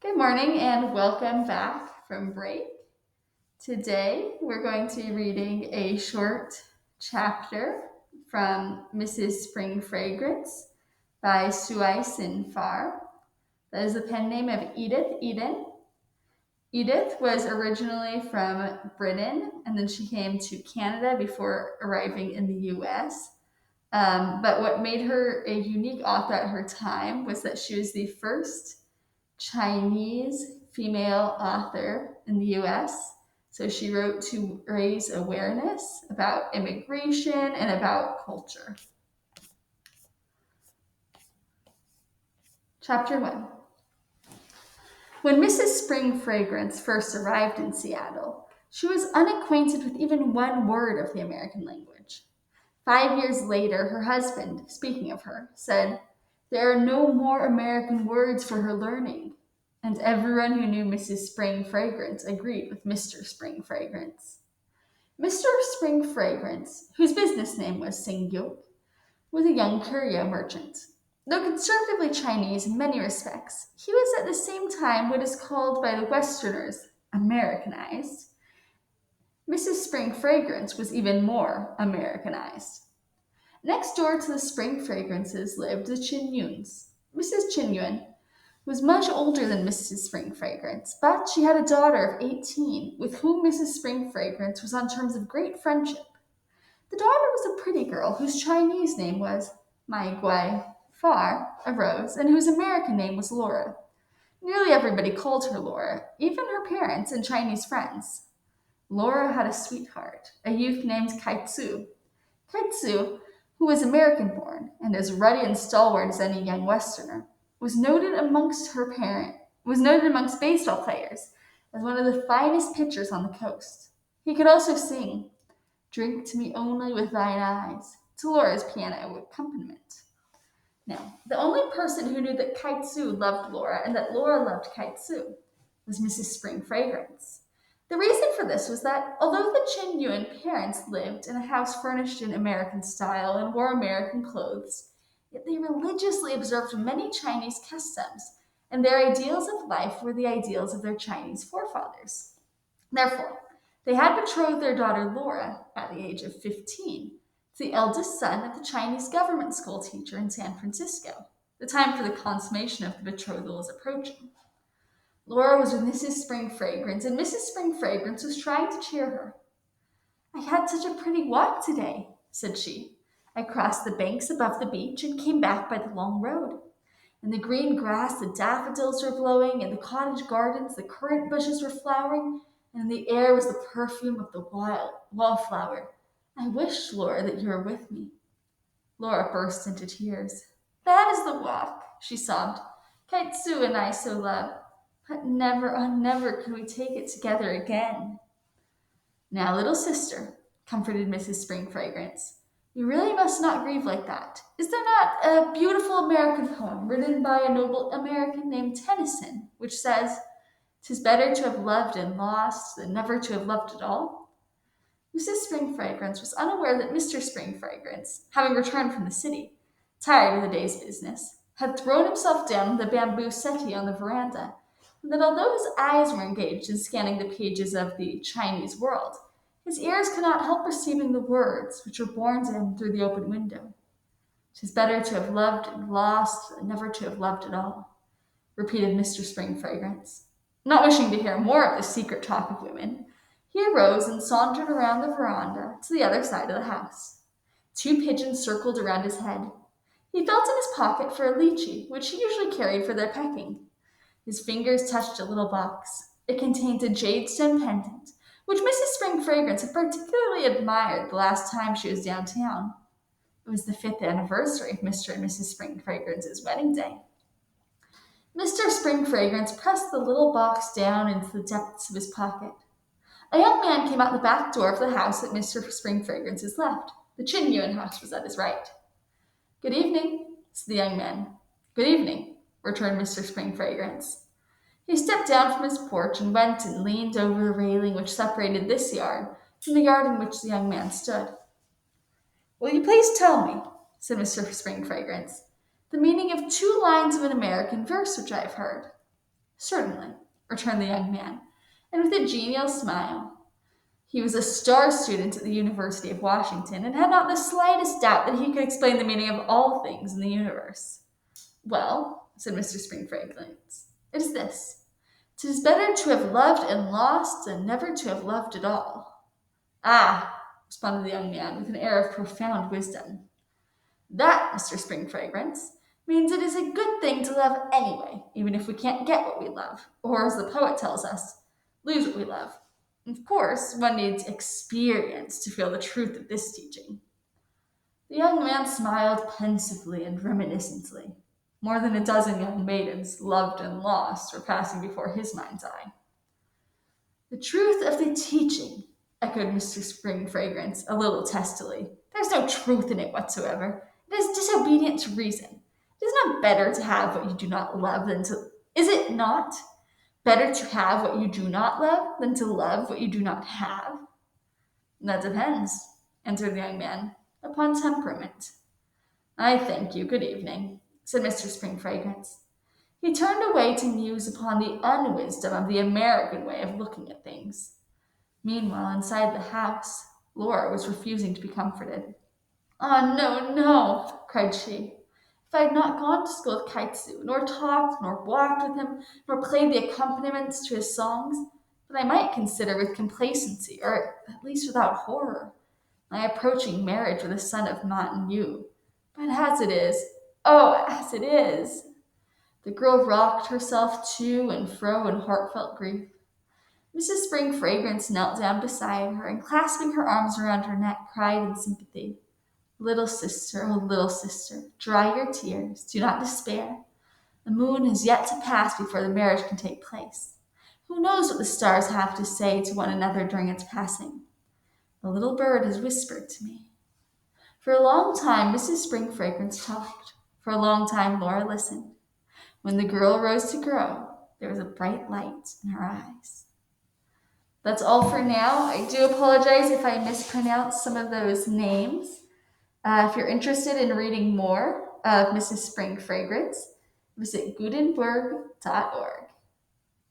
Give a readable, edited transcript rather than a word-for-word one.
Good morning and welcome back from break. Today we're going to be reading a short chapter from Mrs. Spring Fragrance by Sui Sin Far. That is the pen name of Edith Eden. Edith was originally from Britain and then she came to Canada before arriving in the US. But what made her a unique author at her time was that she was the first Chinese female author in the US. So she wrote to raise awareness about immigration and about culture. Chapter 1. When Mrs. Spring Fragrance first arrived in Seattle, she was unacquainted with even one word of the American language. 5 years later, her husband, speaking of her, said, "There are no more American words for her learning." And everyone who knew Mrs. Spring Fragrance agreed with Mr. Spring Fragrance. Mr. Spring Fragrance, whose business name was Singyuk, was a young curio merchant. Though conservatively Chinese in many respects, he was at the same time what is called by the Westerners Americanized. Mrs. Spring Fragrance was even more Americanized. Next door to the Spring Fragrances lived the Chin Yuns. Mrs. Chin Yun was much older than Mrs. Spring Fragrance, but she had a daughter of 18 with whom Mrs. Spring Fragrance was on terms of great friendship. The daughter was a pretty girl whose Chinese name was Mai Guai Far, a rose, and whose American name was Laura. Nearly everybody called her Laura, even her parents and Chinese friends. Laura had a sweetheart, a youth named Kai Tzu. Kai Tzu, who was American born and as ruddy and stalwart as any young Westerner, was noted amongst baseball players as one of the finest pitchers on the coast. He could also sing "Drink to Me Only with Thine Eyes" to Laura's piano accompaniment. Now, the only person who knew that Kai Tzu loved Laura and that Laura loved Kai Tzu was Mrs. Spring Fragrance. The reason for this was that although the Chin Yuan parents lived in a house furnished in American style and wore American clothes, yet they religiously observed many Chinese customs, and their ideals of life were the ideals of their Chinese forefathers. Therefore, they had betrothed their daughter Laura at the age of 15 to the eldest son of the Chinese government school teacher in San Francisco. The time for the consummation of the betrothal was approaching. Laura was with Mrs. Spring Fragrance, and Mrs. Spring Fragrance was trying to cheer her. "I had such a pretty walk today," said she. "I crossed the banks above the beach and came back by the long road. In the green grass the daffodils were blowing, in the cottage gardens the currant bushes were flowering, and in the air was the perfume of the wallflower. I wish, Laura, that you were with me." Laura burst into tears. "That is the walk," she sobbed. "Kai Tzu and I so love. But never, oh never can we take it together again." "Now, little sister," comforted Mrs. Spring Fragrance, "you really must not grieve like that. Is there not a beautiful American poem written by a noble American named Tennyson, which says, "'Tis better to have loved and lost than never to have loved at all"?" Mrs. Spring Fragrance was unaware that Mr. Spring Fragrance, having returned from the city, tired of the day's business, had thrown himself down on the bamboo settee on the veranda, and that although his eyes were engaged in scanning the pages of the Chinese world, his ears could not help receiving the words which were borne to him through the open window. "'Tis better to have loved and lost than never to have loved at all," repeated Mr. Spring Fragrance. Not wishing to hear more of this secret talk of women, he arose and sauntered around the veranda to the other side of the house. Two pigeons circled around his head. He felt in his pocket for a lychee, which he usually carried for their pecking. His fingers touched a little box. It contained a jadestone pendant, which Mrs. Spring Fragrance had particularly admired the last time she was downtown. It was the 5th anniversary of Mr. and Mrs. Spring Fragrance's wedding day. Mr. Spring Fragrance pressed the little box down into the depths of his pocket. A young man came out the back door of the house at Mr. Spring Fragrance's left. The Chin Yuan house was at his right. "Good evening," said the young man. "Good evening," returned Mr. Spring Fragrance. He stepped down from his porch and went and leaned over the railing which separated this yard from the yard in which the young man stood. "Will you please tell me," said Mr. Spring Fragrance, "the meaning of 2 lines of an American verse which I have heard?" Certainly, returned the young man, and with a genial smile. He was a star student at the University of Washington and had not the slightest doubt that he could explain the meaning of all things in the universe. Well, said Mr. Spring Fragrance, it is this. 'Tis better to have loved and lost than never to have loved at all. Ah, responded the young man with an air of profound wisdom. That, Mr. Spring Fragrance, means it is a good thing to love anyway, even if we can't get what we love, or as the poet tells us, lose what we love. Of course, one needs experience to feel the truth of this teaching. The young man smiled pensively and reminiscently. More than a dozen young maidens, loved and lost, were passing before his mind's eye. The truth of the teaching, echoed Mr. Spring Fragrance a little testily. There's no truth in it whatsoever. It is disobedient to reason. It is not better to have what you do not love than to. Is it not better to have what you do not love than to love what you do not have? That depends, answered the young man, upon temperament. I thank you. Good evening, said Mr. Spring Fragrance. He turned away to muse upon the unwisdom of the American way of looking at things. Meanwhile, inside the house, Laura was refusing to be comforted. Ah, no, no, cried she. If I had not gone to school with Kaitsu, nor talked, nor walked with him, nor played the accompaniments to his songs, then I might consider with complacency, or at least without horror, my approaching marriage with a son of Montague. But as it is, oh, as it is! The girl rocked herself to and fro in heartfelt grief. Mrs. Spring Fragrance knelt down beside her and, clasping her arms around her neck, cried in sympathy, oh, little sister, dry your tears. Do not despair. The moon has yet to pass before the marriage can take place. Who knows what the stars have to say to one another during its passing? The little bird has whispered to me. For a long time, Mrs. Spring Fragrance talked. For a long time, Laura listened. When the girl rose to go, there was a bright light in her eyes. That's all for now. I do apologize if I mispronounced some of those names. If you're interested in reading more of Mrs. Spring Fragrance, visit Gutenberg.org.